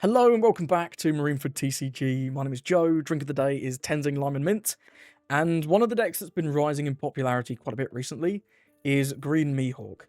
Hello and welcome back to Marineford TCG. My name is Joe. Drink of the day is Tenzing Lime and Mint. And one of the decks that's been rising in popularity quite a bit recently is Green Mihawk.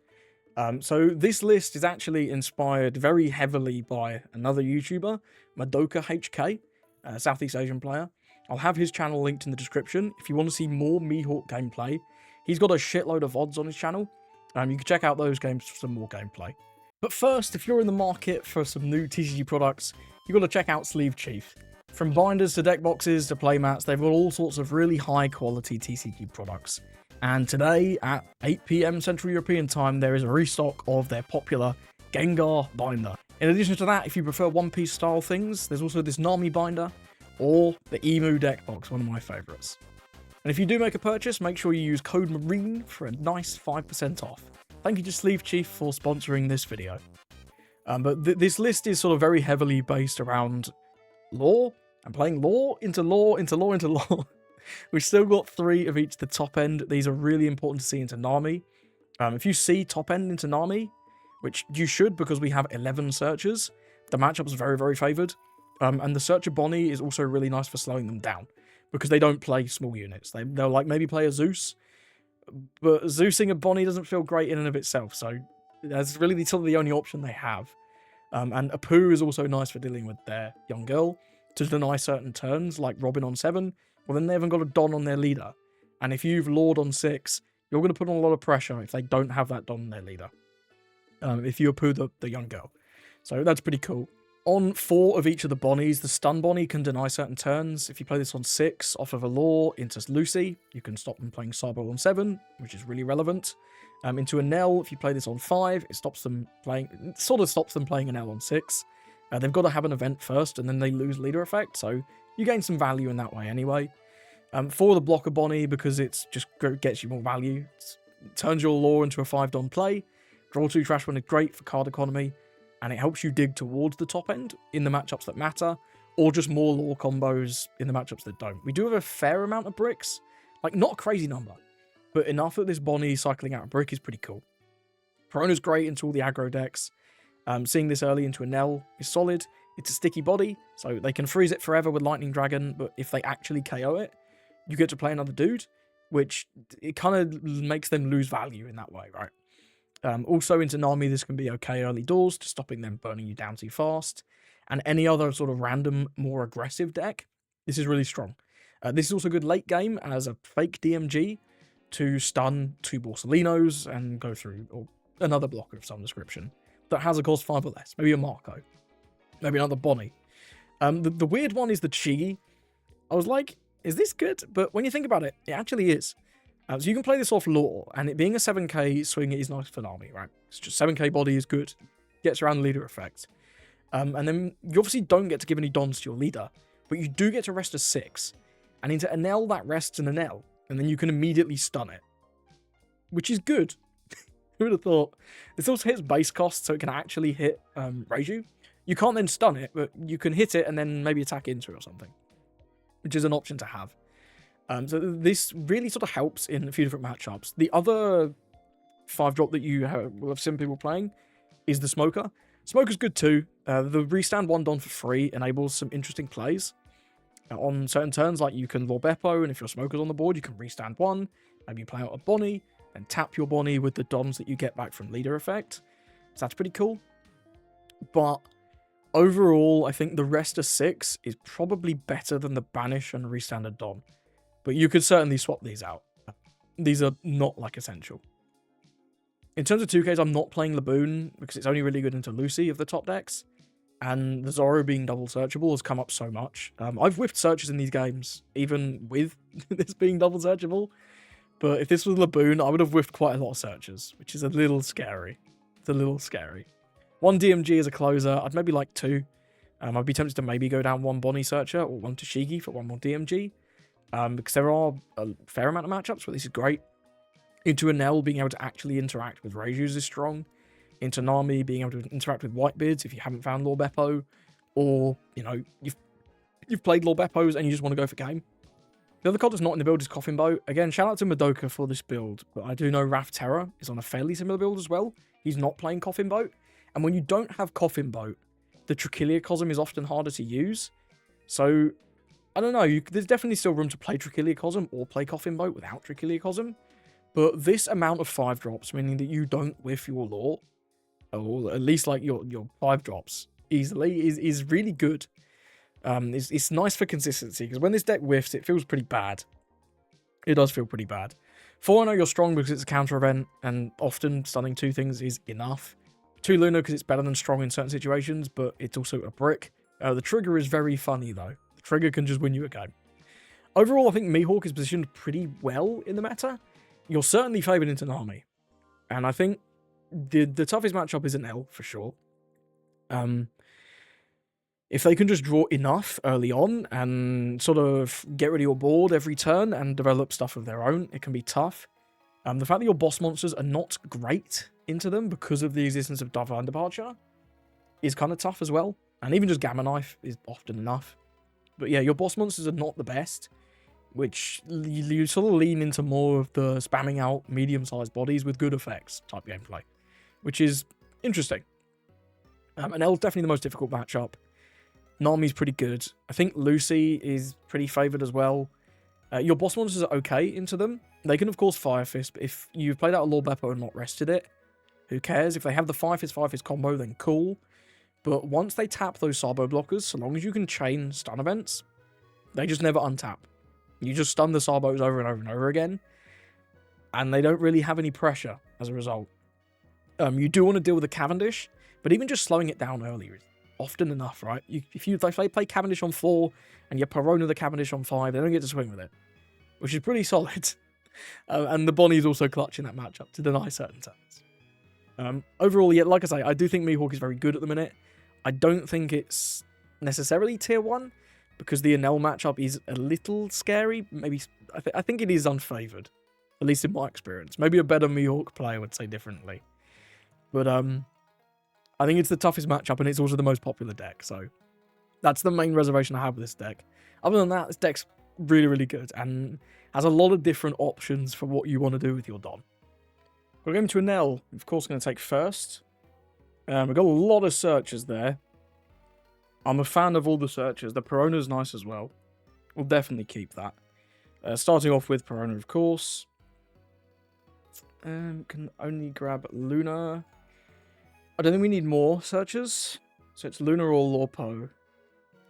So this list is actually inspired very heavily by another YouTuber, MrMaCHONaCHOMan, a Southeast Asian player. I'll have his channel linked in the description. If you want to see more Mihawk gameplay, he's got a shitload of VODs on his channel. You can check out those games for some more gameplay. But first, if you're in the market for some new TCG products, you've got to check out Sleeve Chief. From binders to deck boxes to playmats, they've got all sorts of really high quality TCG products. And today, at 8 PM Central European Time, there is a restock of their popular Gengar binder. In addition to that, if you prefer One Piece style things, there's also this Nami binder, or the Emu deck box, one of my favourites. And if you do make a purchase, make sure you use code MARINE for a nice 5% off. Thank you to Sleeve Chief for sponsoring this video. But this list is sort of very heavily based around lore, and playing lore into lore into lore into lore. We've still got 3 of each the top end. These are really important to see into Nami. If you see top end into Nami, which you should because we have 11 searchers, the matchup's very, very favoured. And the Searcher Bonnie is also really nice for slowing them down, because they don't play small units. They'll like maybe play a Zeus, but Zeusing a Bonnie doesn't feel great in and of itself, so that's really sort of the only option they have. And a Pooh is also nice for dealing with their young girl, to deny certain turns, like Robin on 7, well then they haven't got a Don on their leader. And if you've Lord on 6, you're going to put on a lot of pressure if they don't have that Don on their leader. If you Pooh the young girl. So that's pretty cool. On 4 of each of the Bonnies, the Stun Bonnie can deny certain turns. If you play this on 6, off of a Lore into Lucy, you can stop them playing Sabo on 7, which is really relevant. Into a Nell, if you play this on 5, it stops them playing, playing a Nell on 6. They've got to have an event first, and then they lose leader effect, so you gain some value in that way anyway. For the Blocker Bonnie, because it just gets you more value, it turns your Lore into a 5-Don play. Draw 2 Trash One is great for card economy, and it helps you dig towards the top end in the matchups that matter, or just more lore combos in the matchups that don't. We do have a fair amount of bricks, like not a crazy number, but enough that this Bonnie cycling out a brick is pretty cool. Piranha's great into all the aggro decks. Seeing this early into a Nell is solid. It's a sticky body, so they can freeze it forever with Lightning Dragon, but if they actually KO it, you get to play another dude, which it kind of makes them lose value in that way, right? Also into Nami, this can be okay early doors to stopping them burning you down too fast. And any other sort of random, more aggressive deck, this is really strong. This is also good late game as a fake DMG to stun 2 Borsalinos and go through or another blocker of some description that has a cost 5 or less. Maybe a Marco. Maybe another Bonnie. The weird one is the Chigi. I was like, is this good? But when you think about it, it actually is. So you can play this off lore, and it being a 7k swing is nice for Nami, right? It's just 7k body is good. Gets around the leader effect. And then you obviously don't get to give any dons to your leader, but you do get to rest a 6. And into an L, that rests an L, and then you can immediately stun it. Which is good. Who would have thought? This also hits base cost, so it can actually hit Reiju. You can't then stun it, but you can hit it and then maybe attack into it or something. Which is an option to have. So this really sort of helps in a few different matchups. The other 5-drop that you will have seen people playing is the Smoker. Smoker's good too. The restand 1 Don for free enables some interesting plays. On certain turns, like you can Lore Beppo, and if your Smoker's on the board, you can restand 1. Maybe you play out a Bonnie, then tap your Bonnie with the Dons that you get back from leader effect. So that's pretty cool. But overall, I think the rest of 6 is probably better than the Banish and restand a Don. But you could certainly swap these out. These are not, like, essential. In terms of 2Ks, I'm not playing Laboon, because it's only really good into Lucy of the top decks. And the Zoro being double searchable has come up so much. I've whiffed searches in these games, even with this being double searchable. But if this was Laboon, I would have whiffed quite a lot of searches, which is a little scary. It's a little scary. 1 DMG as a closer, I'd maybe like 2. I'd be tempted to maybe go down 1 Bonnie searcher, or 1 Tashigi for 1 more DMG. Because there are a fair amount of matchups where this is great. Into a Nell, being able to actually interact with Reijus is strong. Into Nami, being able to interact with Whitebeards if you haven't found Lore Beppo. Or, you know, you've played Lore Beppos and you just want to go for game. The other card that's not in the build is Coffin Boat. Again, shout out to Madoka for this build, but I do know Raf Terror is on a fairly similar build as well. He's not playing Coffin Boat. And when you don't have Coffin Boat, the dracule is often harder to use. So, I don't know, there's definitely still room to play dracule or play Coffin Boat without dracule. But this amount of 5 drops, meaning that you don't whiff your lore, or at least like your 5 drops easily, is really good. It's nice for consistency, because when this deck whiffs, it feels pretty bad. It does feel pretty bad. 4 Luna, you're strong because it's a counter event, and often stunning 2 things is enough. 2 Luna because it's better than strong in certain situations, but it's also a brick. The trigger is very funny though. The trigger can just win you a game. Overall, I think Mihawk is positioned pretty well in the meta. You're certainly favoured into Nami, and I think the toughest matchup is an L for sure. If they can just draw enough early on and sort of get rid of your board every turn and develop stuff of their own, it can be tough. The fact that your boss monsters are not great into them because of the existence of Divine Departure is kind of tough as well. And even just Gamma Knife is often enough. But yeah, your boss monsters are not the best, which you sort of lean into more of the spamming out medium-sized bodies with good effects type gameplay, which is interesting. And L's definitely the most difficult matchup. Nami's pretty good. I think Lucy is pretty favoured as well. Your boss monsters are okay into them. They can, of course, Fire Fist, but if you've played out a Lord Beppo and not rested it, who cares? If they have the Fire Fist combo, then cool. But once they tap those Sabo blockers, so long as you can chain stun events, they just never untap. You just stun the Sabos over and over and over again, and they don't really have any pressure as a result. You do want to deal with the Cavendish, but even just slowing it down early is often enough, right? If they play Cavendish on 4 and you Perona the Cavendish on 5, they don't get to swing with it, which is pretty solid. And the Bonnie is also clutch in that matchup to deny certain turns. Overall, yeah, like I say, I do think Mihawk is very good at the minute. I don't think it's necessarily tier 1 because the Enel matchup is a little scary. Maybe I think it is unfavoured, at least in my experience. Maybe a better Mihawk player would say differently. But I think it's the toughest matchup, and it's also the most popular deck, so that's the main reservation I have with this deck. Other than that, this deck's really, really good, and has a lot of different options for what you want to do with your Don. We're going to Enel, of course, going to take first. We've got a lot of searches there. I'm a fan of all the searches. The Perona's nice as well. We'll definitely keep that. Starting off with Perona, of course. Can only grab Luna. I don't think we need more searches. So it's Luna or Lorpo.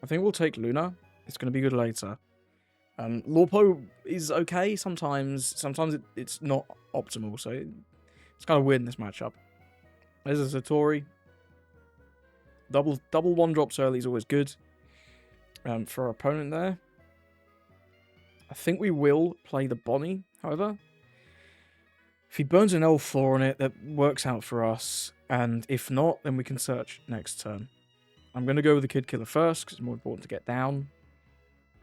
I think we'll take Luna. It's going to be good later. Lorpo is okay sometimes. Sometimes it's not optimal. So it's kind of weird in this matchup. There's a Satori. Double 1-drops early is always good. For our opponent there. I think we will play the Bonnie, however. If he burns an L4 on it, that works out for us. And if not, then we can search next turn. I'm going to go with the Kid Killer first, because it's more important to get down.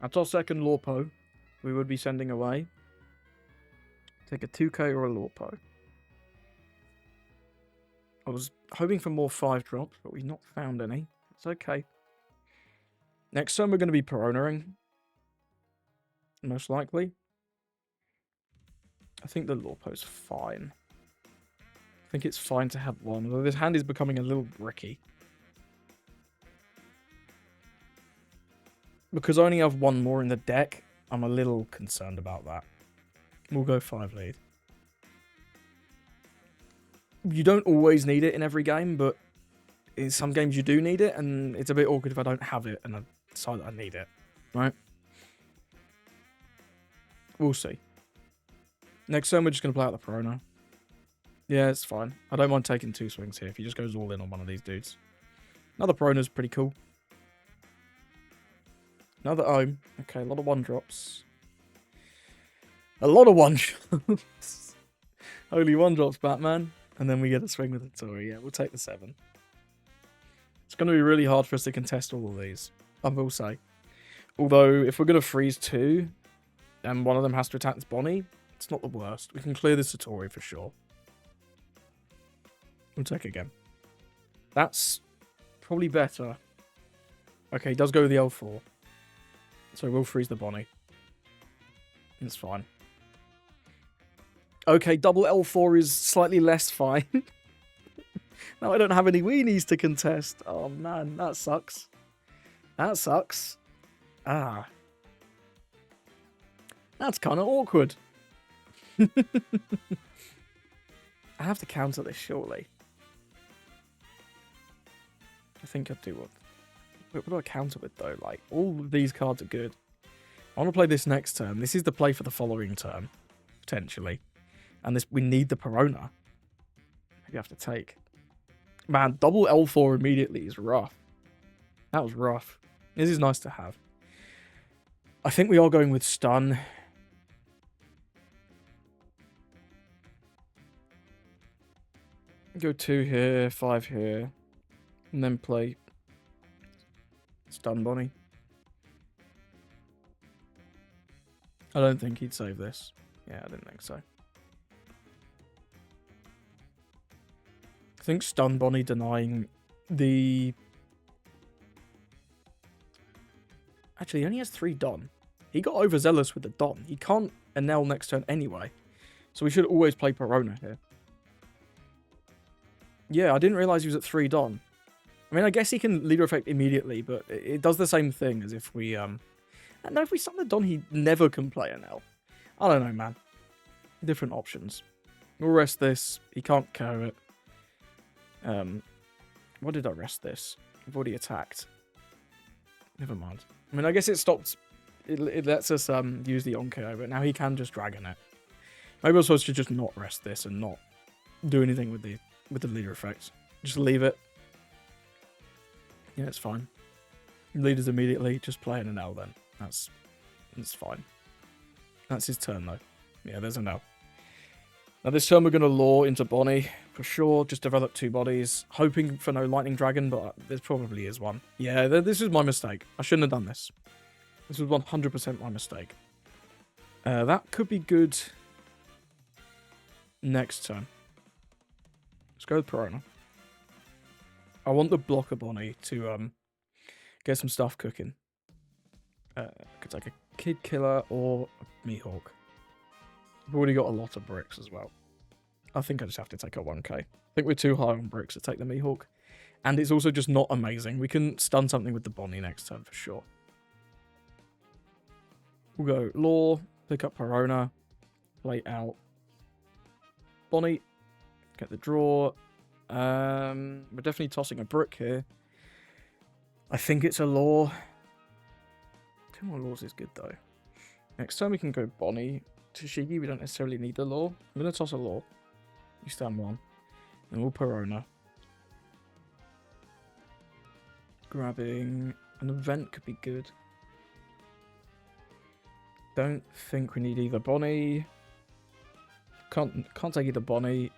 At our second Lorpo, we would be sending away. Take a 2k or a Lorpo. I was hoping for more 5-drops, but we've not found any. It's okay. Next turn, we're going to be Peronaing. Most likely. I think the Lorpo's fine. I think it's fine to have one, although this hand is becoming a little bricky. Because I only have one more in the deck, I'm a little concerned about that. We'll go 5 lead. You don't always need it in every game, but in some games you do need it, and it's a bit awkward if I don't have it and I decide that I need it, right? We'll see. Next turn, we're just going to play out the Perona. Yeah, it's fine. I don't mind taking 2 swings here if he just goes all in on one of these dudes. Another Perona's pretty cool. Another Ohm. Okay, a lot of 1-drops. A lot of 1-drops. Only 1-drops, Batman. And then we get a swing with the Tori. Yeah, we'll take the 7. It's going to be really hard for us to contest all of these, I will say. Although, if we're going to freeze 2, and one of them has to attack this Bonnie, it's not the worst. We can clear the Satori for sure. We'll take it again. That's probably better. Okay, he does go with the L4. So we'll freeze the Bonnie. It's fine. Okay, double L4 is slightly less fine. Now I don't have any weenies to contest. Oh man, that sucks. That sucks. Ah. That's kind of awkward. I have to counter this, surely. I think I do. What do I counter with, though? Like, all of these cards are good. I want to play this next turn. This is the play for the following turn, potentially. And we need the Perona. Maybe I have to take. Man, double L4 immediately is rough. That was rough. This is nice to have. I think we are going with stun. Go 2 here, 5 here. And then play stun Bonnie. I don't think he'd save this. Yeah, I didn't think so. I think stun Bonnie denying the... Actually, he only has 3 Don. He got overzealous with the Don. He can't Enel next turn anyway. So we should always play Perona here. Yeah, I didn't realize he was at 3 Don. I mean, I guess he can leader effect immediately, but it does the same thing as if we... No, if we stun the Don, he never can play Enel. I don't know, man. Different options. We'll rest this. He can't KO it. What did I rest this? I've already attacked. Never mind. I mean, I guess it stopped... It lets us use the on-KO, but now he can just Dragon it. Maybe I was supposed to just not rest this and not do anything with the leader effect. Just leave it. Yeah, it's fine. Leaders immediately, just play an L then. That's fine. That's his turn though. Yeah, there's an L. Now this turn we're going to lure into Bonnie, for sure. Just develop 2 bodies. Hoping for no Lightning Dragon, but there probably is one. Yeah, this is my mistake. I shouldn't have done this. This was 100% my mistake. That could be good next turn. Let's go with Perona. I want the blocker Bonnie to get some stuff cooking. Could take a Kid Killer or a Mihawk. I've already got a lot of bricks as well. I think I just have to take a 1k. I think we're too high on bricks to take the Mihawk. And it's also just not amazing. We can stun something with the Bonnie next turn for sure. We'll go Lore, pick up Perona, play out Bonnie, get the draw. We're definitely tossing a brick here. I think it's a Lore. 2 more Laws is good though. Next time we can go Bonnie. Tashigi, we don't necessarily need the Lore. I'm going to toss a Lore. You stand 1. And we'll Perona. Grabbing an event could be good. Don't think we need either Bonnie. Can't take either Bonnie.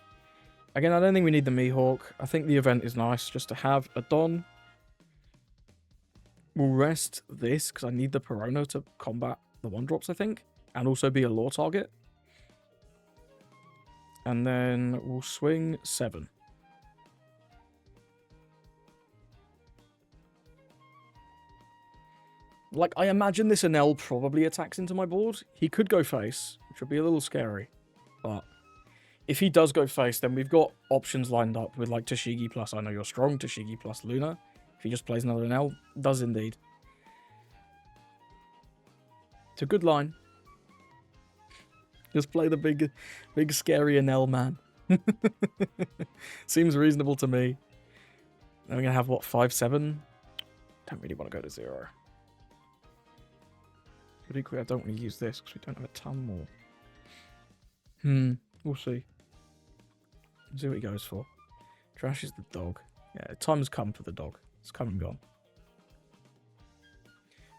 Again, I don't think we need the Mihawk. I think the event is nice just to have a Don. We'll rest this because I need the Perona to combat the 1-drops, I think. And also be a lore target. And then we'll swing 7. Like, I imagine this Enel probably attacks into my board. He could go face, which would be a little scary. But if he does go face, then we've got options lined up with, like, Tashigi plus I Know You're Strong, Tashigi plus Luna. If he just plays another Enel, does indeed. It's a good line. Just play the big scary Enel, man. Seems reasonable to me. Then we're going to have, what, 5-7? Don't really want to go to 0. But equally, I don't want to use this because we don't have a ton more. We'll see. Let's see what he goes for. Trash is the dog. Yeah, time has come for the dog. It's come and gone.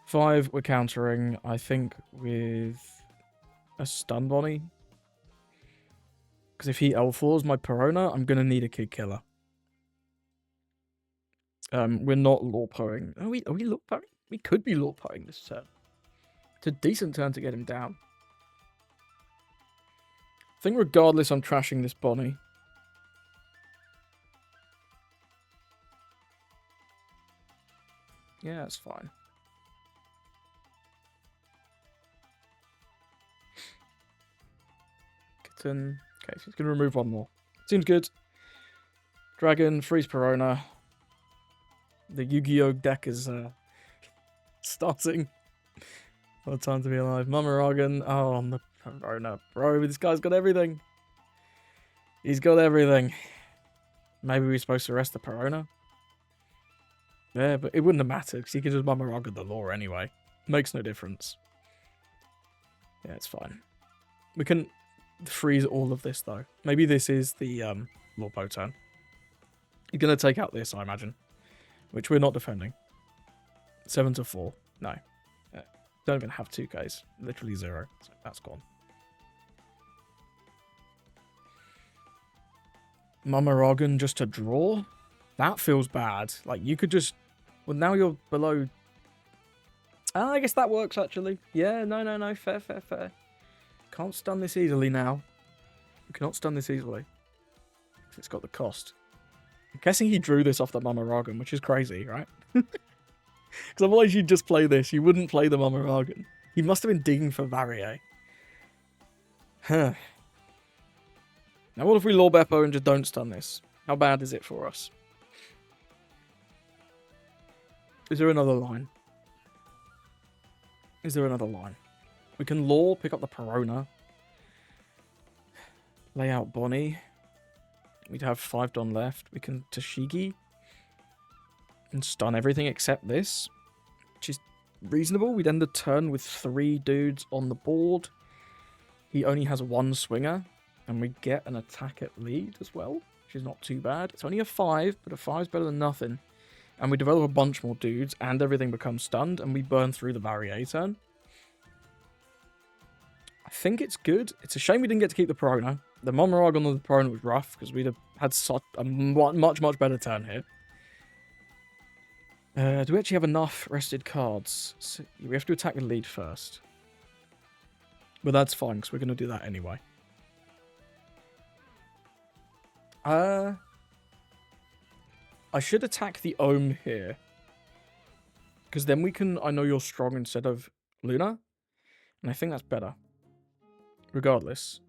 5, we're countering, I think, with a stun Bonnie. Because if he L4s my Perona, I'm going to need a Kid Killer. We're not lore poing. Are we lore poing? We could be lore poing this turn. It's a decent turn to get him down. I think regardless, I'm trashing this Bonnie. Yeah, that's fine. Kitten. Okay, so he's going to remove 1 more. Seems good. Dragon, freeze Perona. The Yu-Gi-Oh deck is starting. What a time to be alive. MrMaCHONaCHOMan. Oh, on the Perona. Bro, this guy's got everything. He's got everything. Maybe we're supposed to rest the Perona. Yeah, but it wouldn't have mattered because he could just MrMaCHONaCHOMan the lore anyway. Makes no difference. Yeah, it's fine. We can freeze all of this though. Maybe this is the Lorpo turn. You're going to take out this, I imagine. Which we're not defending. 7 to 4. No. Don't even have 2Ks. Literally 0. So that's gone. MrMaCHONaCHOMan just to draw? That feels bad. Like, you could just... Well, now you're below... I guess that works, actually. Yeah, no. Fair. Can't stun this easily now. You cannot stun this easily. It's got the cost. I'm guessing he drew this off the MrMaCHONaCHOMan, which is crazy, right? Because otherwise you'd just play this. You wouldn't play the MrMaCHONaCHOMan. He must have been digging for Varier. Huh. Now what if we lore Beppo and just don't stun this? How bad is it for us? Is there another line? Is there another line? We can lore, pick up the Perona. Lay out Bonnie. We'd have 5 Don left. We can Tashigi. And stun everything except this. Which is reasonable. We'd end the turn with 3 dudes on the board. He only has 1 swinger. And we get an attack at lead as well. Which is not too bad. It's only a 5, but a 5 is better than nothing. And we develop a bunch more dudes. And everything becomes stunned. And we burn through the Varier turn. I think it's good. It's a shame we didn't get to keep the Perona. The MrMaCHONaCHOMan on the Perona was rough because we'd have had such a much better turn here. Do we actually have enough rested cards? So we have to attack the lead first. But that's fine because we're going to do that anyway. I should attack the Ohm here. Because then we can I know you're strong instead of Luna. And I think that's better. Regardless.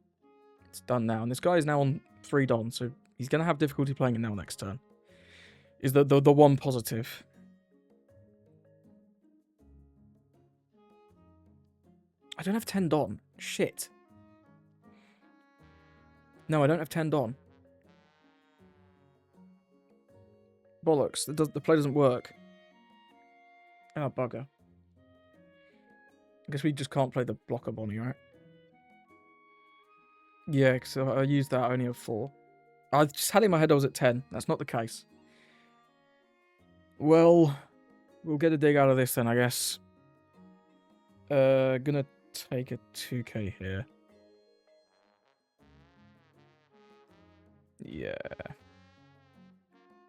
It's done now. And this guy is now on 3 Don, so he's going to have difficulty playing it now next turn. Is the one positive. I don't have 10 Don. Shit. No, I don't have 10 Don. Bollocks. The play doesn't work. Oh, bugger. I guess we just can't play the blocker Bonnie, right? Yeah, because I used that, I only have 4. I just had in my head I was at 10. That's not the case. Well, we'll get a dig out of this then, I guess. Gonna take a 2k here. Yeah.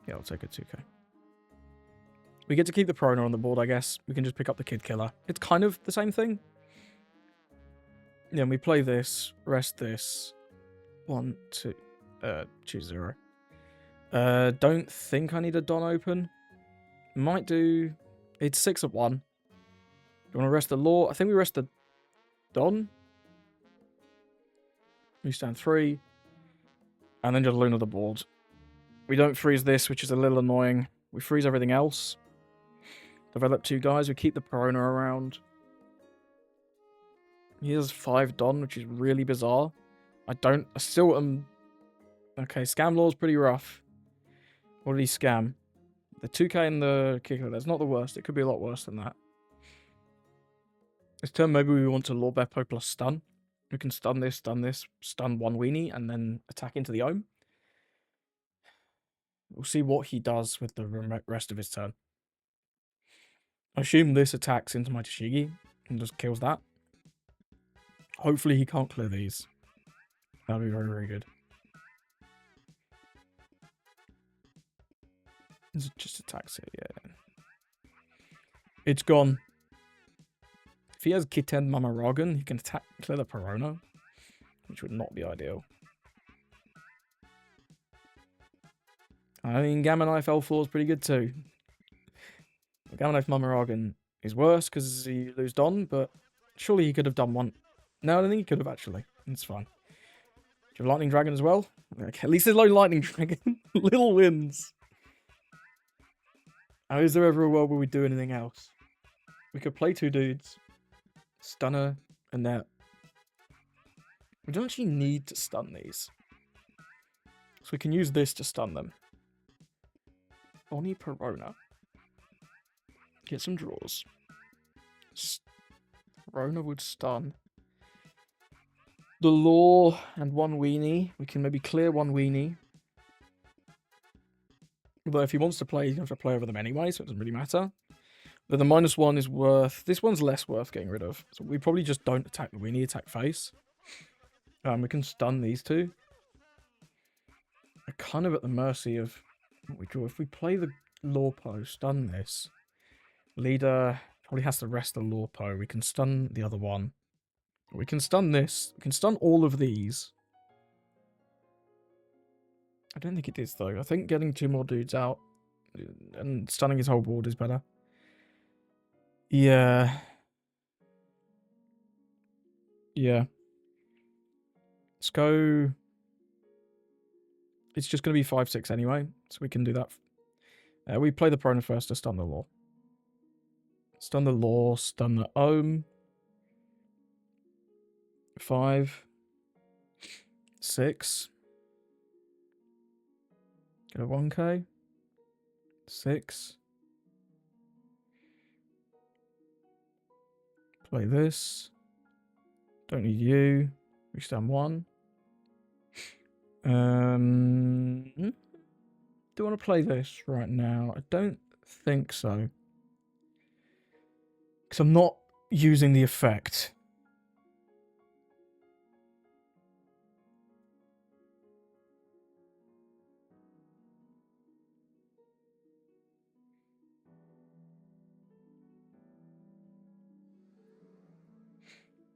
Yeah, I'll take a 2k. We get to keep the Perona on the board, I guess. We can just pick up the Kid Killer. It's kind of the same thing. Yeah, and we play this, rest this. 1, 2, choose 0. Don't think I need a Don open. Might do. It's 6 of 1. Do you want to rest the lore? I think we rest the Don. We stand 3. And then just Luna the board. We don't freeze this, which is a little annoying. We freeze everything else. Develop 2 guys. We keep the Perona around. He has 5 Don, which is really bizarre. I still am... Okay, Scam Law's pretty rough. What did he scam? The 2k and the kicker, that's not the worst. It could be a lot worse than that. This turn, maybe we want to Lore Beppo plus stun. We can stun this, stun 1 weenie, and then attack into the Ohm. We'll see what he does with the rest of his turn. I assume this attacks into my Tashigi and just kills that. Hopefully he can't clear these. That'd be very, very good. Is it just attacks it? Yeah. It's gone. If he has Kitten MrMaCHONaCHOMan, he can attack clear the Perona, which would not be ideal. I mean, Gamma Knife L4 is pretty good too. Gamma Knife MrMaCHONaCHOMan is worse because he lose Don, but surely he could have done one. No, I don't think he could have actually. It's fine. Do you have Lightning Dragon as well? Okay, at least there's no Lightning Dragon. Little wins. How is there ever a world where we do anything else? We could play 2 dudes. Stunner and that. We don't actually need to stun these. So we can use this to stun them. Bonnie Perona. Get some draws. Perona would stun. The Law and 1 weenie. We can maybe clear 1 weenie. Although if he wants to play, he's going to have to play over them anyway, so it doesn't really matter. But the -1 is worth... This one's less worth getting rid of. So we probably just don't attack the weenie, attack face. We can stun these 2. We're kind of at the mercy of what we draw. If we play the Lawpo, stun this. Leader probably has to rest the Lawpo. We can stun the other one. We can stun this. We can stun all of these. I don't think it is, though. I think getting 2 more dudes out and stunning his whole board is better. Yeah. Yeah. Let's go... It's just going to be 5-6 anyway, so we can do that. We play the Perona first to stun the Law. Stun the Law, stun the Ohm. 5. 6. Get a 1k. 6. Play this. Don't need you. We stun 1. Do I want to play this right now? I don't think so. Because I'm not using the effect.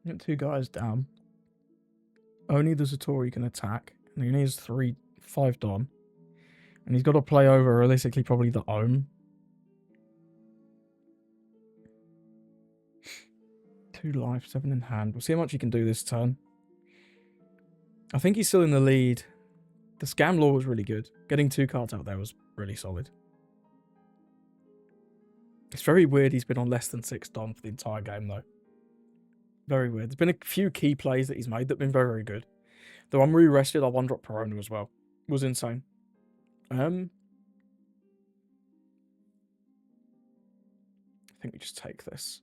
Get 2 guys down. Only the Zatori can attack. And he needs 5 Don. And he's got to play over, realistically, probably the Ohm. 2 life, 7 in hand. We'll see how much he can do this turn. I think he's still in the lead. The Scam Law was really good. Getting 2 cards out there was really solid. It's very weird he's been on less than 6 Don for the entire game, though. Very weird. There's been a few key plays that he's made that have been very, very good. The one where he rested our 1-drop Perona as well. It was insane. I think we just take this.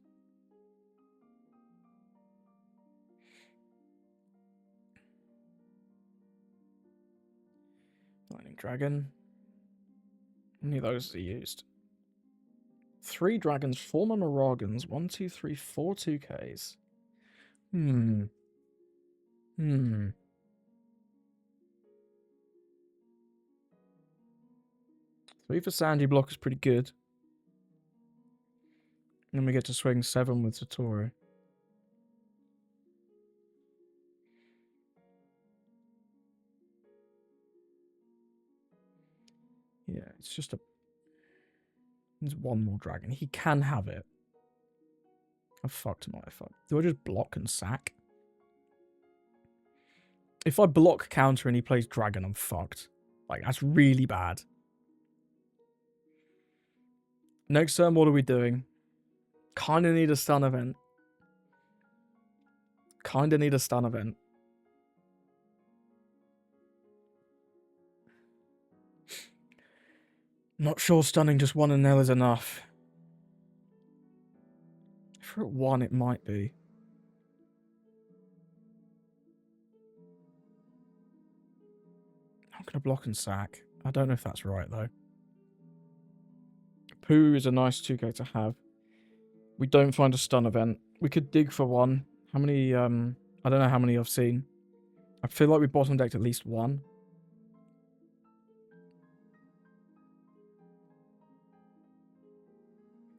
Lightning Dragon. How many of those has he used? 3 dragons, 4 Mamaragans, 1, 2, 3, 4 2Ks. 3 for Sandy Block is pretty good. And then we get to swing 7 with Satori. Yeah, it's just a... There's 1 more dragon. He can have it. Oh, fucked my fuck. Do I just block and sack? If I block counter and he plays dragon, I'm fucked. Like, that's really bad. Next turn, what are we doing? Kinda need a stun event. Kinda need a stun event. Not sure stunning just 1 and Nell is enough. If we're at 1, it might be. I'm going to block and sack. I don't know if that's right, though. Pooh is a nice 2k to have. We don't find a stun event. We could dig for 1. How many, I don't know how many I've seen. I feel like we bottom decked at least 1.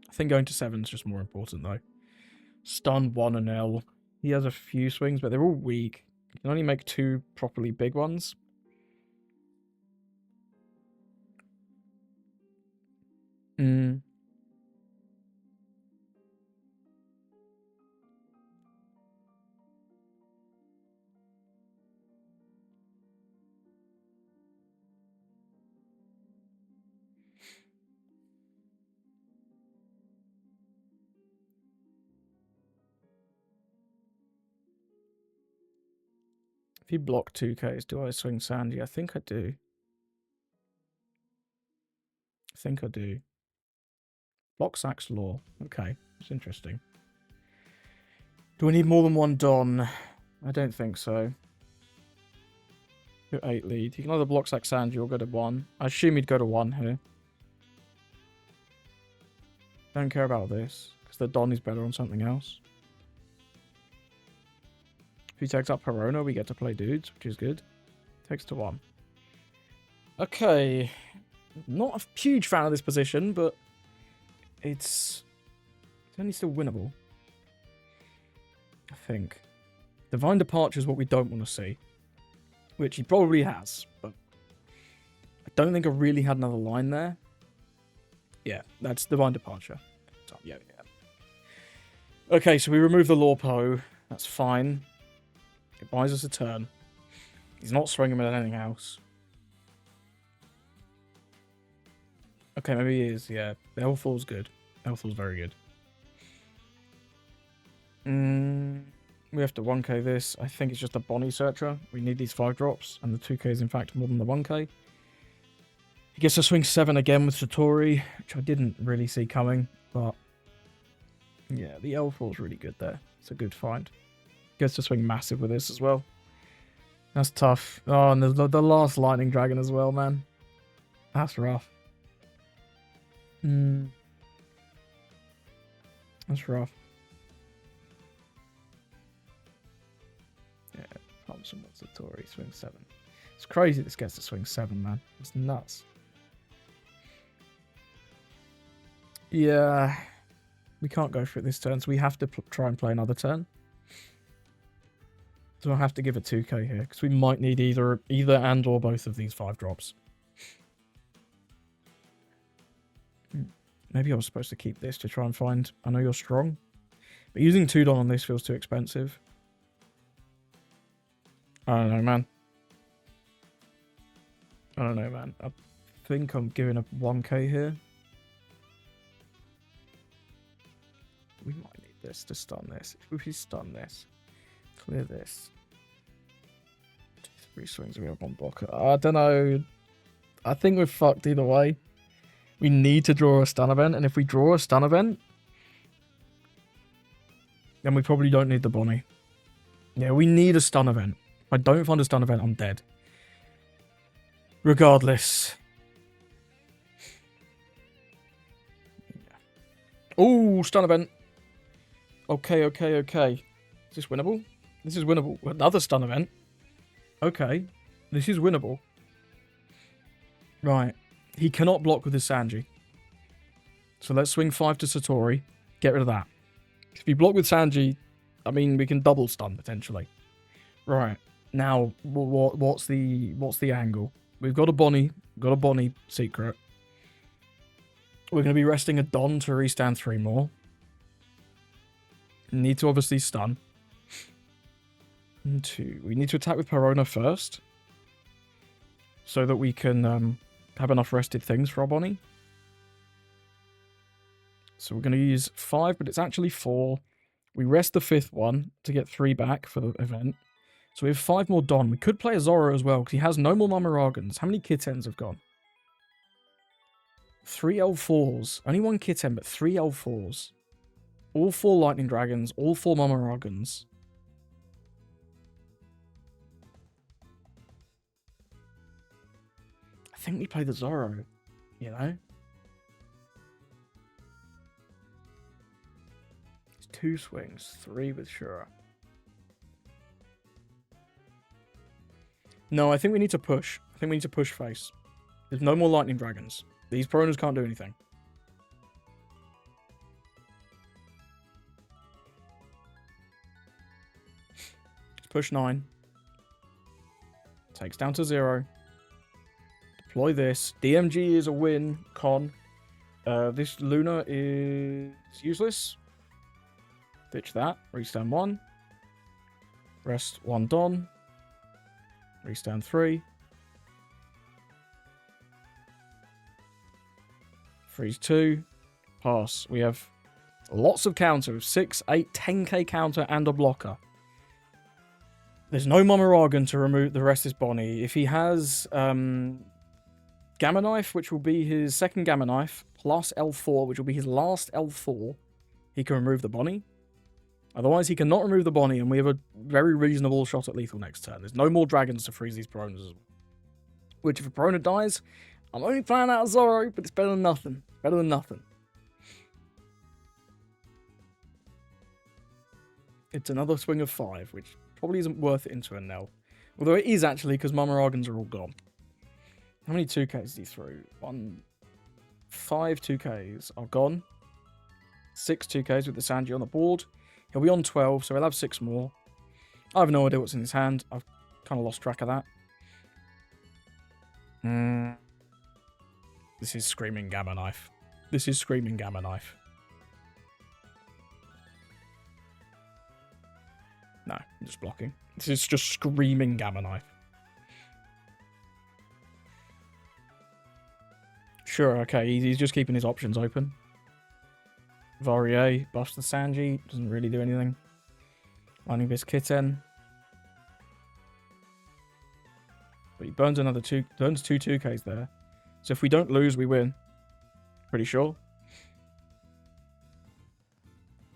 I think going to 7 is just more important, though. Stun 1 and L. He has a few swings, but they're all weak. You can only make 2 properly big ones. If you block 2Ks, do I swing Sandy? I think I do. I think I do. Block Sack's Law. Okay, that's interesting. Do we need more than one Don? I don't think so. You're 8 lead. You can either block Sack Sandy or go to 1. I assume he'd go to 1 here. Don't care about this, because the Don is better on something else. If he takes up Perona, we get to play dudes, which is good. Takes to 1. Okay. Not a huge fan of this position, but it's only still winnable. I think. Divine Departure is what we don't want to see. Which he probably has, but I don't think I really had another line there. Yeah, that's Divine Departure. So, yeah. Okay, so we remove the Lawpo. That's fine. It buys us a turn. He's not swinging at anything else. Okay, maybe he is, yeah. The L4's good. L4's very good. We have to 1k this. I think it's just a Bonnie Searcher. We need these 5 drops, and the 2k is in fact more than the 1k. He gets to swing 7 again with Satori, which I didn't really see coming, but yeah, the L4 is really good there. It's a good find. Gets to swing massive with this as well. That's tough. Oh, and the last Lightning Dragon as well, man. That's rough. That's rough. Yeah, Thompson with Satori, swing 7. It's crazy this gets to swing 7, man. It's nuts. Yeah, we can't go for it this turn, so we have to try and play another turn. So I'll have to give it 2k here, because we might need either and or both of these 5 drops. Maybe I was supposed to keep this to try and find... I know you're strong, but using 2 Don on this feels too expensive. I don't know, man. I think I'm giving up 1k here. We might need this to stun this. If we stun this, clear this. 3 swings, we have 1 blocker. I don't know. I think we're fucked either way. We need to draw a stun event, and if we draw a stun event, then we probably don't need the Bonnie. Yeah, we need a stun event. If I don't find a stun event, I'm dead. Regardless. Oh, stun event. Okay. Is this winnable? This is winnable. Another stun event. Okay. This is winnable. Right. He cannot block with his Sanji. So let's swing 5 to Satori. Get rid of that. If you block with Sanji, I mean, we can double stun potentially. Right. Now, what's the angle? We've got a Bonnie. Got a Bonnie secret. We're going to be resting a Don to restand 3 more. Need to obviously stun. And 2. We need to attack with Perona first. So that we can have enough rested things for our Bonnie. So we're going to use 5, but it's actually 4. We rest the 5th one to get 3 back for the event. So we have 5 more Don. We could play a Zoro as well, because he has no more Mamaragans. How many Kittens have gone? 3 L4s. Only 1 Kitten, but 3 L4s. All 4 Lightning Dragons, all 4 Mamaragans. I think we play the Zoro, you know? It's 2 swings, 3 with Shura. No, I think we need to push. I think we need to push face. There's no more Lightning Dragons. These Peronas can't do anything. Let's push 9. Takes down to 0. Deploy this. DMG is a win. Con. This Luna is useless. Ditch that. Restand 1. Rest 1 Don. Restand 3. Freeze 2. Pass. We have lots of counter. 6, 8, 10k counter and a blocker. There's no Momaragan to remove the rest of his Bonnie. If he has Gamma Knife, which will be his second Gamma Knife, plus L4, which will be his last L4, he can remove the Bonnie. Otherwise, he cannot remove the Bonnie, and we have a very reasonable shot at lethal next turn. There's no more dragons to freeze these Pironas as well. Which, if a Pirona dies, I'm only playing out of Zorro, but it's better than nothing. Better than nothing. It's another swing of 5, which probably isn't worth it into a Nell. Although it is actually, because Momaragans are all gone. How many 2Ks is he through? 5 2Ks are gone. 6 2Ks with the Sanji on the board. He'll be on 12, so he'll have 6 more. I have no idea what's in his hand. I've kind of lost track of that. This is Screaming Gamma Knife. This is Screaming Gamma Knife. No, I'm just blocking. This is just Screaming Gamma Knife. Sure, okay, he's just keeping his options open. Varie buffs the Sanji, doesn't really do anything. Lightning Fist Kitten. But he burns another burns two 2Ks there. So if we don't lose, we win. Pretty sure.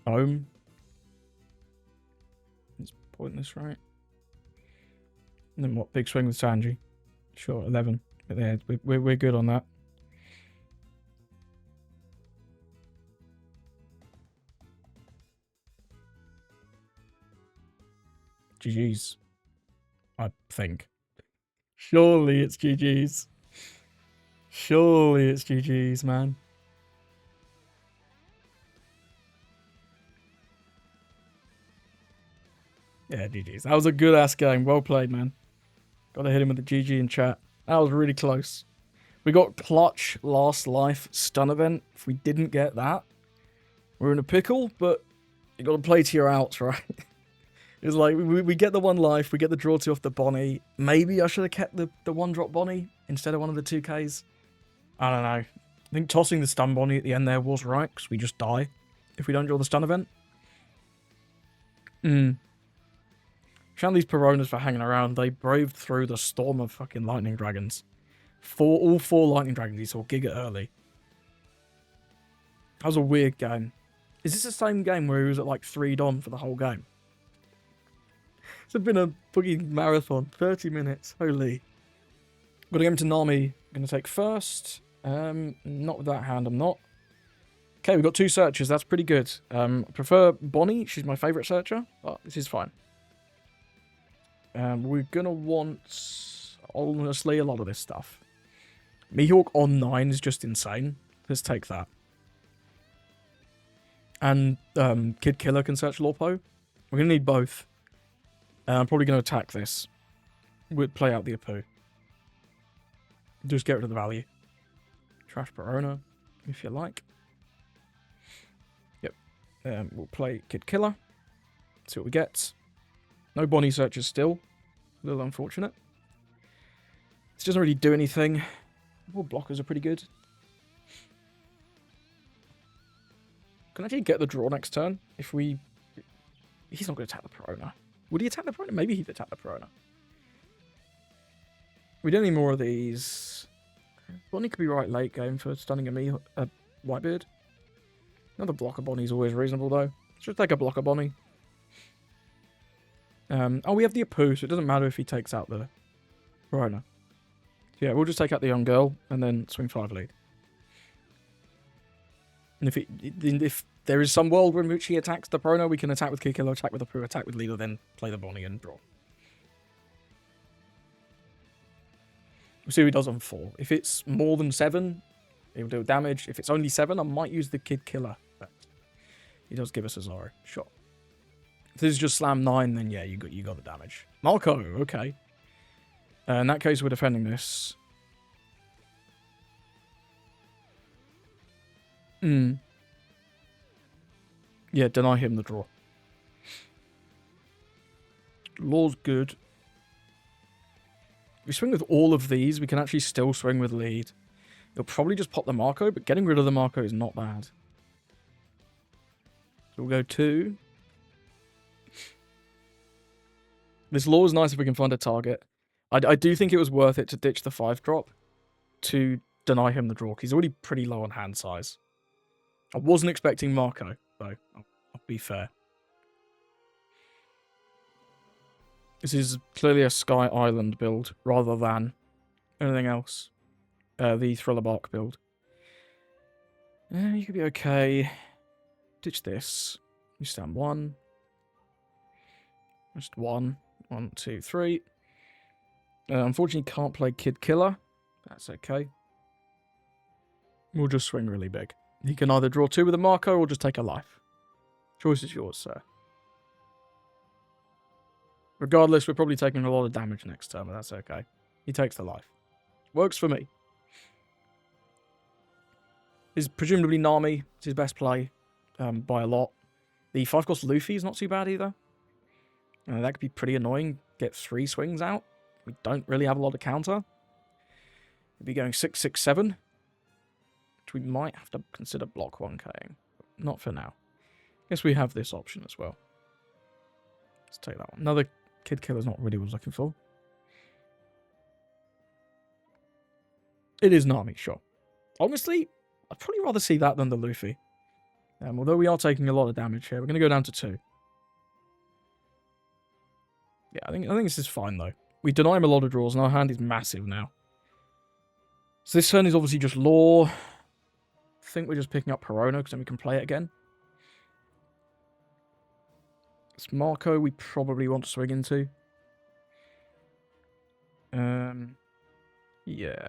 Home. It's pointless, right? And then what? Big swing with Sanji. Sure, 11. But yeah, we're good on that. GG's. I think. Surely it's GG's. Surely it's GG's, man. Yeah, GG's. That was a good ass game. Well played, man. Gotta hit him with the GG in chat. That was really close. We got clutch last life stun event. If we didn't get that, we're in a pickle, but you gotta play to your outs, right? It's like, we get the 1 life, we get the draw 2 off the Bonnie. Maybe I should have kept the 1-drop Bonnie instead of one of the 2Ks. I don't know. I think tossing the stun Bonnie at the end there was right, because we just die if we don't draw the stun event. Shout out these Pironas for hanging around. They braved through the storm of fucking lightning dragons. All 4 lightning dragons he saw Giga early. That was a weird game. Is this the same game where he was at like 3 Dom for the whole game? It's been a fucking marathon. 30 minutes. Holy. Got to go into Nami. Going to take first. Not with that hand, I'm not. Okay, we've got 2 searchers. That's pretty good. I prefer Bonnie. She's my favourite searcher. But this is fine. We're going to want, honestly, a lot of this stuff. Mihawk on 9 is just insane. Let's take that. And Kid Killer can search Lorpo. We're going to need both. I'm probably going to attack this. We'll play out the Apu. Just get rid of the value. Trash Pirona, if you like. Yep. We'll play Kid Killer. See what we get. No Bonnie searches still. A little unfortunate. This doesn't really do anything. All blockers are pretty good. Can actually get the draw next turn if we... He's not going to attack the Pirona. Would he attack the Pirona? Maybe he'd attack the Pirona. We don't need more of these. Bonnie could be right late game for stunning a Whitebeard. Another blocker Bonnie's always reasonable though. Let's just take a blocker Bonnie. Oh, we have the Apu, so it doesn't matter if he takes out the Pirona. So yeah, we'll just take out the young girl and then swing 5 lead. And if there is some world in which he attacks the Pirona, we can attack with Kid Killer, attack with Apu, attack with Leader, then play the Bonnie and draw. We'll see what he does on 4. If it's more than 7, he'll do damage. If it's only 7, I might use the Kid Killer. But he does give us a Zoro. Sure. If this is just Slam 9, then yeah, you got the damage. Marco, okay. In that case, we're defending this. Yeah, deny him the draw. Law's good. If we swing with all of these, we can actually still swing with lead. It'll probably just pop the Marco, but getting rid of the Marco is not bad. So we'll go 2. This lore is nice if we can find a target. I do think it was worth it to ditch the 5-drop to deny him the draw, because he's already pretty low on hand size. I wasn't expecting Marco, though. I'll be fair. This is clearly a Sky Island build, rather than anything else. The Thriller Bark build. You could be okay. Ditch this. You stand 1. Just 1. 1, 2, 3. Unfortunately, can't play Kid Killer. That's okay. We'll just swing really big. He can either draw 2 with a Marco or just take a life. Choice is yours, sir. Regardless, we're probably taking a lot of damage next turn, but that's okay. He takes the life. Works for me. Is presumably Nami. It's his best play by a lot. The 5-cost Luffy is not too bad either. That could be pretty annoying. Get 3 swings out. We don't really have a lot of counter. We'd be going 6, 6, 7. Which we might have to consider block 1K'ing. Not for now. Guess we have this option as well. Let's take that one. Another Kid Killer's not really what I was looking for. It is Nami, sure. Honestly, I'd probably rather see that than the Luffy. Although we are taking a lot of damage here, we're going to go down to 2. Yeah, I think this is fine, though. We deny him a lot of draws, and our hand is massive now. So this turn is obviously just lore. I think we're just picking up Perona, because then we can play it again. It's Marco we probably want to swing into. Yeah.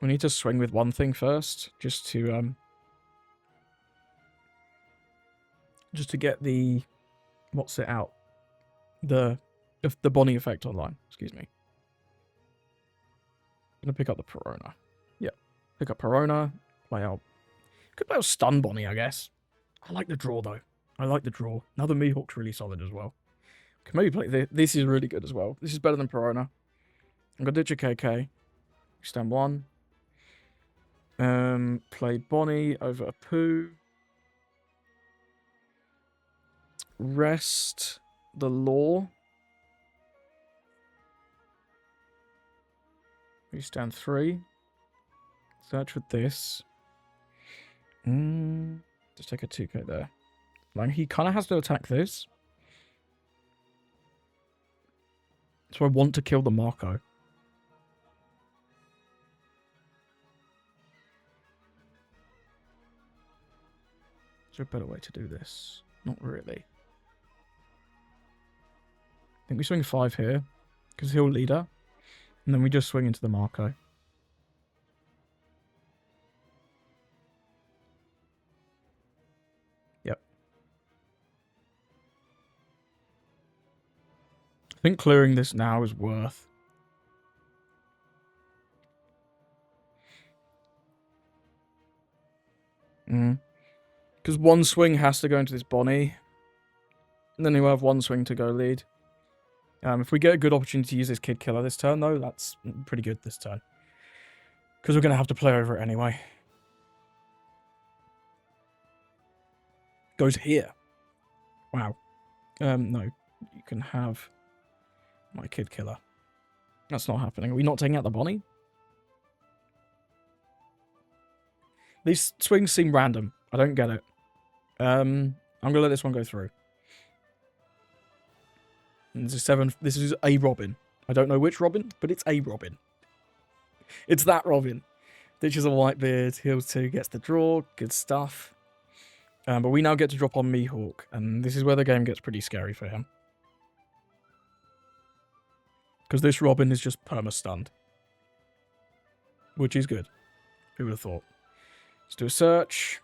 We need to swing with one thing first, just to get the what's it out, the Bonnie effect online. Excuse me. I'm gonna pick up the Perona. Yeah, pick up Perona. Play out. Could play out Stun Bonnie, I guess. I like the draw though. I like the draw. Now the Mihawk's really solid as well. Can maybe play this. This is really good as well. This is better than Perona. I'm gonna ditch a KK. Stand 1. Play Bonnie over a Poo. Rest the Law. We stand 3. Search with this. Just take a 2K there. Like, he kind of has to attack this. So I want to kill the Marco. Is there a better way to do this? Not really. I think we swing 5 here, because he'll lead her. And then we just swing into the Marco. Yep. I think clearing this now is worth. Because one swing has to go into this Bonnie. And then he'll have one swing to go lead. If we get a good opportunity to use this Kid Killer this turn, though, that's pretty good this turn. Because we're going to have to play over it anyway. Goes here. Wow. No. You can have my Kid Killer. That's not happening. Are we not taking out the Bonnie? These swings seem random. I don't get it. I'm going to let this one go through. And this is 7. This is a Robin. I don't know which Robin, but it's a Robin. It's that Robin. Ditches a Whitebeard. Heals 2. Gets the draw. Good stuff. But we now get to drop on Mihawk. And this is where the game gets pretty scary for him. Because this Robin is just perma-stunned. Which is good. Who would have thought? Let's do a search.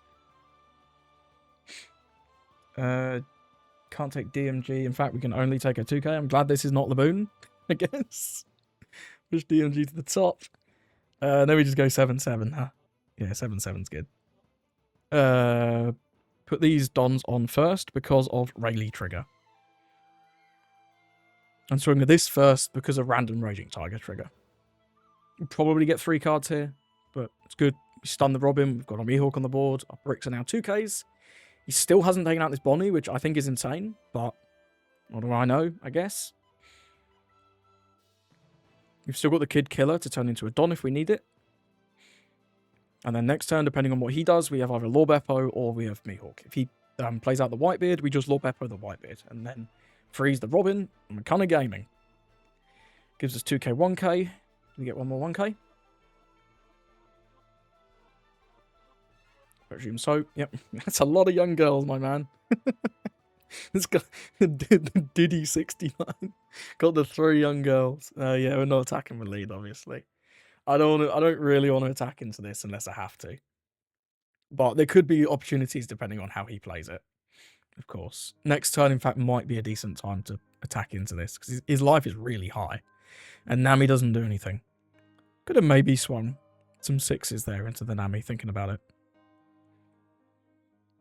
Can't take DMG. In fact, we can only take a 2K. I'm glad this is not Laboon, I guess. Push DMG to the top. Then we just go 7-7, huh? Yeah, 7-7's good. Put these Dons on first because of Rayleigh trigger. And swing with this first because of random Raging Tiger trigger. We'll probably get 3 cards here, but it's good. We stun the Robin. We've got a Mihawk on the board. Our bricks are now 2Ks. He still hasn't taken out this Bonnie, which I think is insane, but What do I know, I guess? We've still got the Kid Killer to turn into a Don if we need it. And then next turn, depending on what he does, we have either Lord Beppo or we have Mihawk. If he plays out the Whitebeard, we just Lord Beppo the Whitebeard. And then freeze the Robin, and we're kind of gaming. Gives us 2k, 1k. We get one more 1k. Presume so. Yep. That's a lot of young girls, my man. This guy, Diddy 69, got the 3 young girls. Yeah, we're not attacking with lead, obviously. I don't really want to attack into this unless I have to. But there could be opportunities depending on how he plays it, of course. Next turn, in fact, might be a decent time to attack into this because his life is really high, and Nami doesn't do anything. Could have maybe swung some 6s there into the Nami. Thinking about it,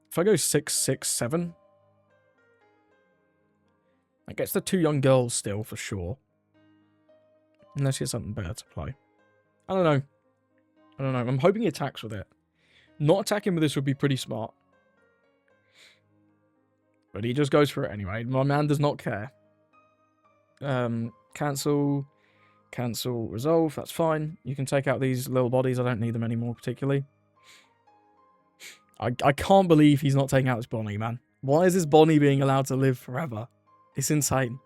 if I go 6, 6, 7. That gets the 2 young girls still, for sure. Unless he has something better to play. I don't know. I'm hoping he attacks with it. Not attacking with this would be pretty smart. But he just goes for it anyway. My man does not care. Cancel, resolve. That's fine. You can take out these little bodies. I don't need them anymore particularly. I can't believe he's not taking out this Bonnie, man. Why is this Bonnie being allowed to live forever? It's insane.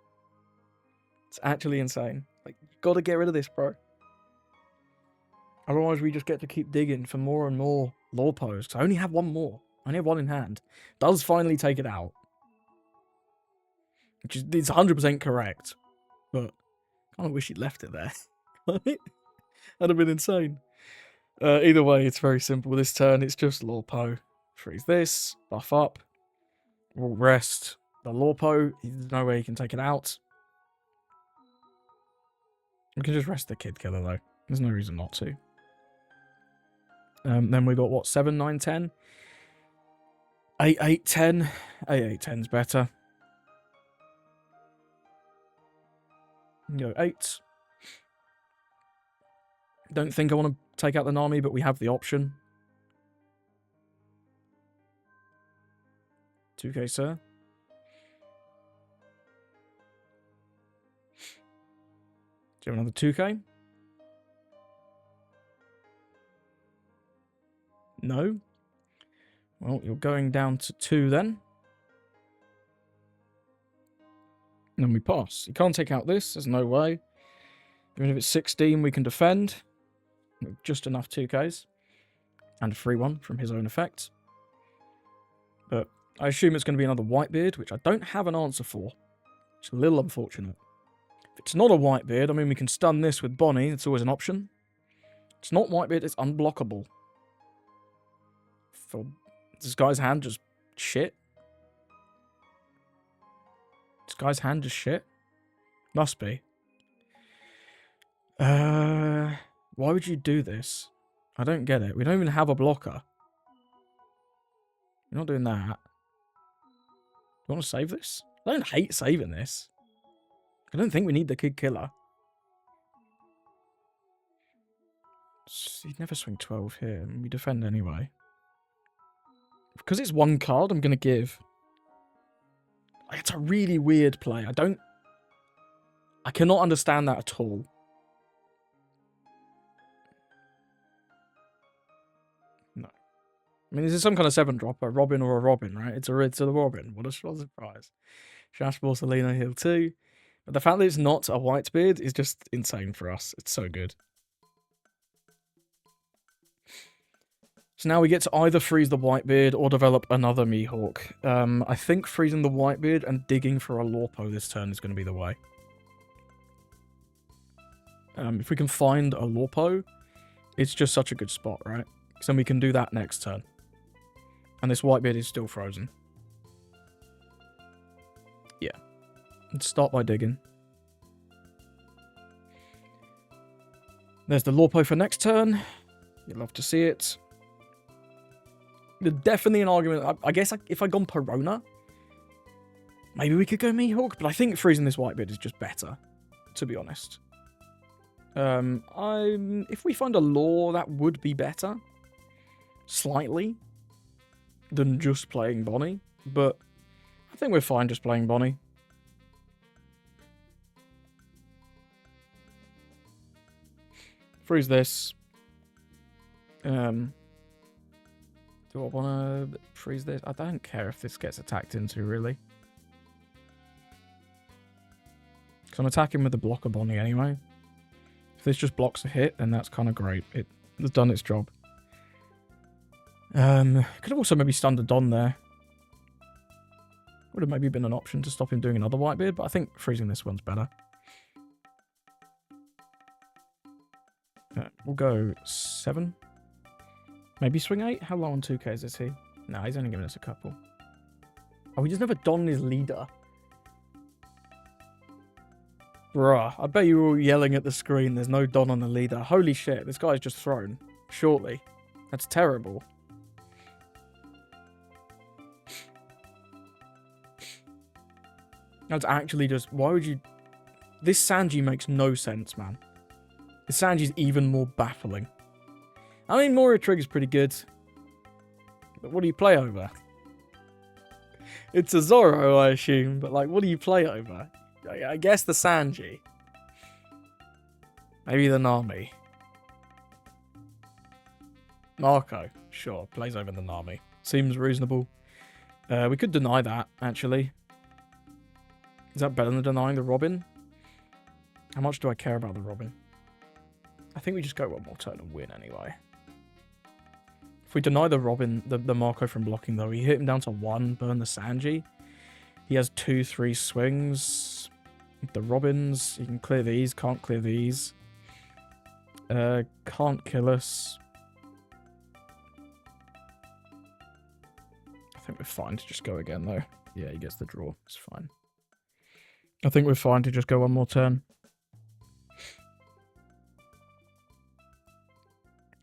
It's actually insane. Like, you gotta get rid of this, bro. Otherwise, we just get to keep digging for more and more lore pose. I only have one more. I only have one in hand. Does finally take it out. Which is, it's 100% correct. But I kind of wish he'd left it there. That'd have been insane. Either way, it's very simple. This turn, it's just Lorpo. Freeze this. Buff up. We'll rest the Lorpo. There's no way he can take it out. We can just rest the Kid Killer, though. There's no reason not to. Then we got, what, 7, 9, 10? 8, 8, 10. 8, 8, 10's better. Go 8. Don't think I want to take out the Nami, but we have the option. 2k, sir. Do you have another 2k? No. Well, you're going down to 2 then. And then we pass. You can't take out this. There's no way. Even if it's 16, we can defend. Just enough 2ks. And a free one from his own effect. But I assume it's going to be another Whitebeard, which I don't have an answer for. It's a little unfortunate. If it's not a Whitebeard, I mean, we can stun this with Bonnie. It's always an option. It's not Whitebeard, it's unblockable. For this guy's hand just shit. This guy's hand just shit. Must be. Why would you do this? I don't get it. We don't even have a blocker. You're not doing that. You want to save this? I don't hate saving this. I don't think we need the Kid Killer. He'd never swing 12 here, and we defend anyway. Because it's one card, I'm going to give. It's a really weird play. I cannot understand that at all. No. I mean, this is some kind of 7-drop, a Robin or a Robin, right? It's a Robin. What a surprise. Shash Borsalino Hill 2. But the fact that it's not a Whitebeard is just insane for us. It's so good. So now we get to either freeze the Whitebeard or develop another Mihawk. I think freezing the Whitebeard and digging for a Lorpo this turn is going to be the way. If we can find a Lorpo, it's just such a good spot, right? Because then we can do that next turn. And this Whitebeard is still frozen. Yeah. Let's start by digging. There's the Lorpo for next turn. You'd love to see it. There's definitely an argument. I guess if I'd gone Perona, maybe we could go Mihawk, but I think freezing this Whitebeard is just better, to be honest. If we find a lore, that would be better. Slightly. Than just playing Bonnie. But I think we're fine just playing Bonnie. freeze this. Do I want to freeze this? I don't care if this gets attacked into, really. Because I'm attacking with the blocker Bonnie anyway. If this just blocks a hit, then that's kind of great. It has done its job. Could have also maybe stunned a Don there. Would have maybe been an option to stop him doing another Whitebeard, but I think freezing this one's better. We'll go 7. Maybe swing 8? How low on 2Ks is he? No, he's only giving us a couple. Oh, he just never Don his leader. Bruh, I bet you were all yelling at the screen, there's no Don on the leader. Holy shit, this guy's just thrown. Shortly. That's terrible. That's actually just... Why would you... This Sanji makes no sense, man. This Sanji's even more baffling. I mean, Moria Trigger's pretty good. But what do you play over? It's a Zoro, I assume. But, like, what do you play over? I guess the Sanji. Maybe the Nami. Marco. Sure, plays over the Nami. Seems reasonable. We could deny that, actually. Is that better than denying the Robin? How much do I care about the Robin? I think we just go one more turn and win anyway. If we deny the Robin, the Marco from blocking though, we hit him down to 1, burn the Sanji. He has 2, 3 swings. The Robins, you can clear these, can't clear these. Can't kill us. I think we're fine to just go again though. Yeah, he gets the draw, it's fine. I think we're fine to just go one more turn.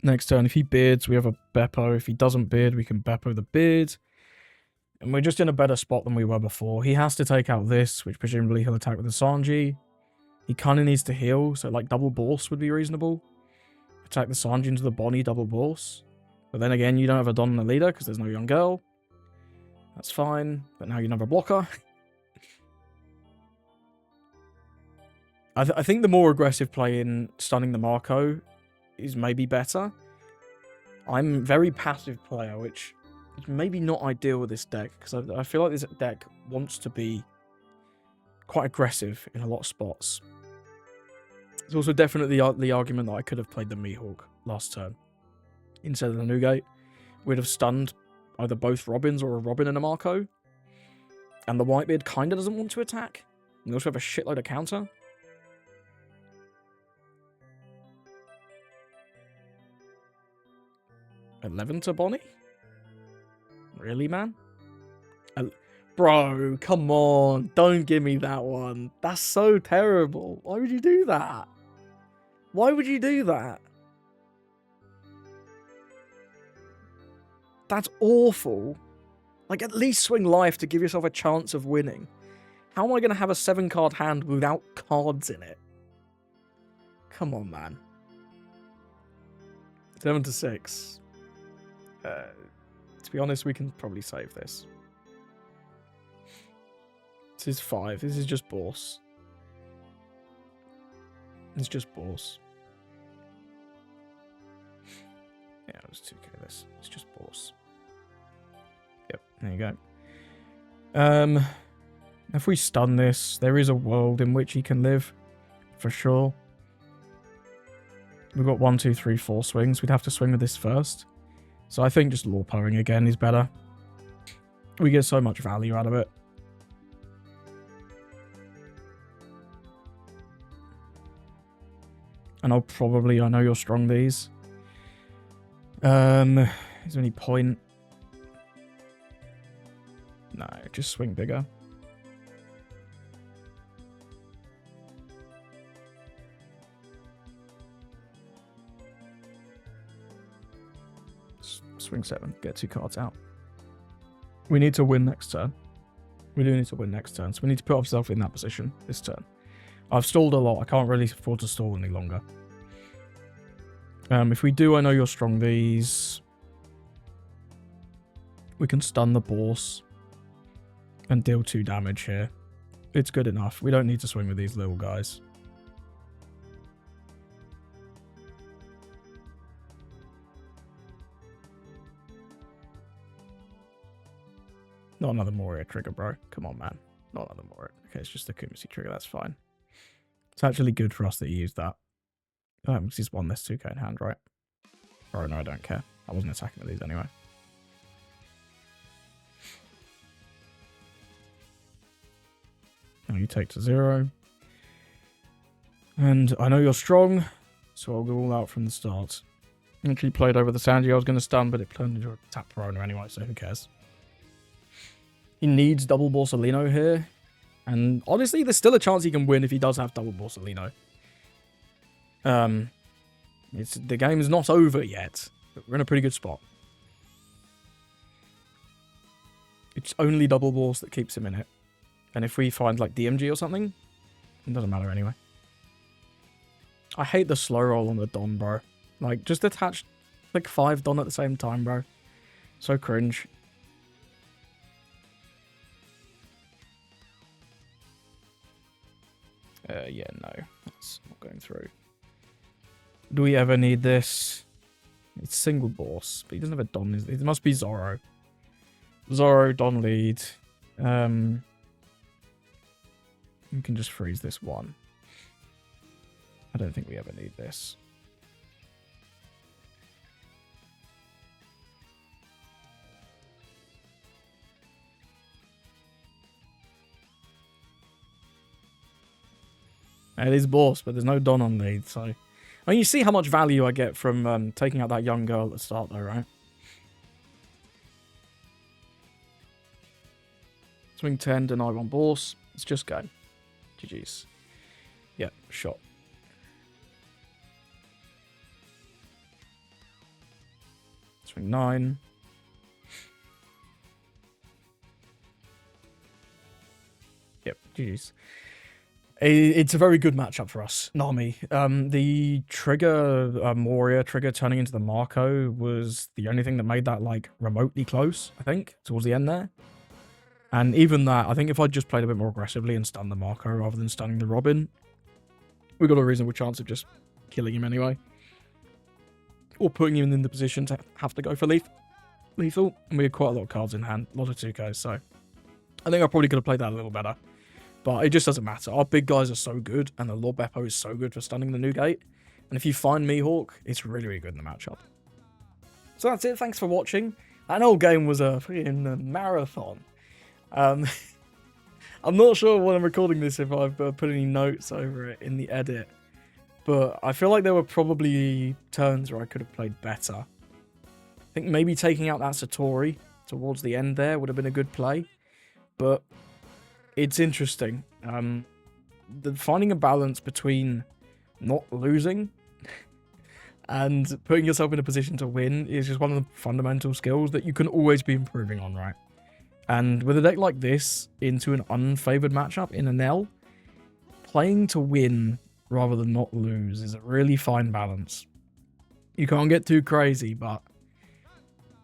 Next turn, if he beards, we have a Beppo. If he doesn't beard, we can Beppo the beard. And we're just in a better spot than we were before. He has to take out this, which presumably he'll attack with the Sanji. He kind of needs to heal, so like double Bourse would be reasonable. Attack the Sanji into the Bonnie, double Bourse. But then again, you don't have a Don in the leader because there's no young girl. That's fine, but now you don't have a blocker. I think the more aggressive play in stunning the Marco is maybe better. I'm very passive player, which is maybe not ideal with this deck, because I feel like this deck wants to be quite aggressive in a lot of spots. There's also definitely the argument that I could have played the Mihawk last turn instead of the Nugate. We'd have stunned either both Robins or a Robin and a Marco. And the Whitebeard kind of doesn't want to attack. We also have a shitload of counter. $11 to Bonnie? Really, man? Bro, come on. Don't give me that one. That's so terrible. Why would you do that? Why would you do that? That's awful. Like, at least swing life to give yourself a chance of winning. How am I going to have a 7-card hand without cards in it? Come on, man. 7 to 6. To be honest, we can probably save this. This is 5. This is just Bourse. It's just Bourse. Yeah, it was 2k this. It's just Bourse. Yep, there you go. If we stun this, there is a world in which he can live. For sure. We've got 1, 2, 3, 4 swings. We'd have to swing with this first. So I think just law powering again is better. We get so much value out of it. And I know you're strong these. Is there any point? No, just swing bigger. Swing 7, get 2 cards out. We need to win next turn. We do need to win next turn, so we need to put ourselves in that position this turn. I've stalled a lot. I can't really afford to stall any longer. If we do, I know you're strong these. We can stun the Bourse and deal 2 damage here. It's good enough. We don't need to swing with these little guys. Not another Moria trigger, bro. Come on, man. Not another Moria. Okay, it's just a Kumacy trigger. That's fine. It's actually good for us that he used that. Because he's won this 2k in hand, right? Oh, no, I don't care. I wasn't attacking with these anyway. Now you take to 0. And I know you're strong, so I'll go all out from the start. Actually played over the Sanji I was going to stun, but it turned into a tap Perona anyway, so who cares? He needs double Borsalino here. And honestly, there's still a chance he can win if he does have double Borsalino. The game is not over yet, but we're in a pretty good spot. It's only double Bors that keeps him in it. And if we find like DMG or something, it doesn't matter anyway. I hate the slow roll on the Don, bro. Like, just attach like 5 Don at the same time, bro. So cringe. Yeah, no. That's not going through. Do we ever need this? It's single boss, but he doesn't have a Don. It must be Zoro. Zoro, Don lead. You can just freeze this one. I don't think we ever need this. It is boss, but there's no Don on lead, so... I mean, you see how much value I get from taking out that young girl at the start, though, right? Swing 10, deny 1 boss. Let's just go. GG's. Yep, shot. Swing 9. Yep, GG's. It's a very good matchup for us, Nami. The trigger, Moria trigger turning into the Marco was the only thing that made that, like, remotely close, I think, towards the end there. And even that, I think if I just played a bit more aggressively and stunned the Marco rather than stunning the Robin, we got a reasonable chance of just killing him anyway. Or putting him in the position to have to go for lethal. And we had quite a lot of cards in hand, a lot of 2Ks, so I think I probably could have played that a little better. But it just doesn't matter. Our big guys are so good, and the Lord Beppo is so good for stunning the new gate. And if you find Mihawk, it's really, really good in the matchup. So that's it. Thanks for watching. That whole game was a freaking marathon. I'm not sure when I'm recording this if I've put any notes over it in the edit. But I feel like there were probably turns where I could have played better. I think maybe taking out that Satori towards the end there would have been a good play. But... it's interesting. Finding a balance between not losing and putting yourself in a position to win is just one of the fundamental skills that you can always be improving on, right? And with a deck like this into an unfavored matchup in an L, playing to win rather than not lose is a really fine balance. You can't get too crazy, but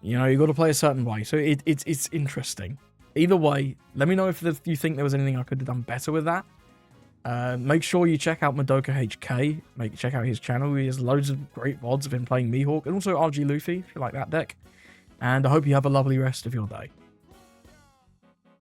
you know, you got to play a certain way. So it's interesting. Either way, let me know if you think there was anything I could have done better with that. Make sure you check out Madoka HK. Check out his channel. He has loads of great VODs of him playing Mihawk and also RG Luffy if you like that deck. And I hope you have a lovely rest of your day.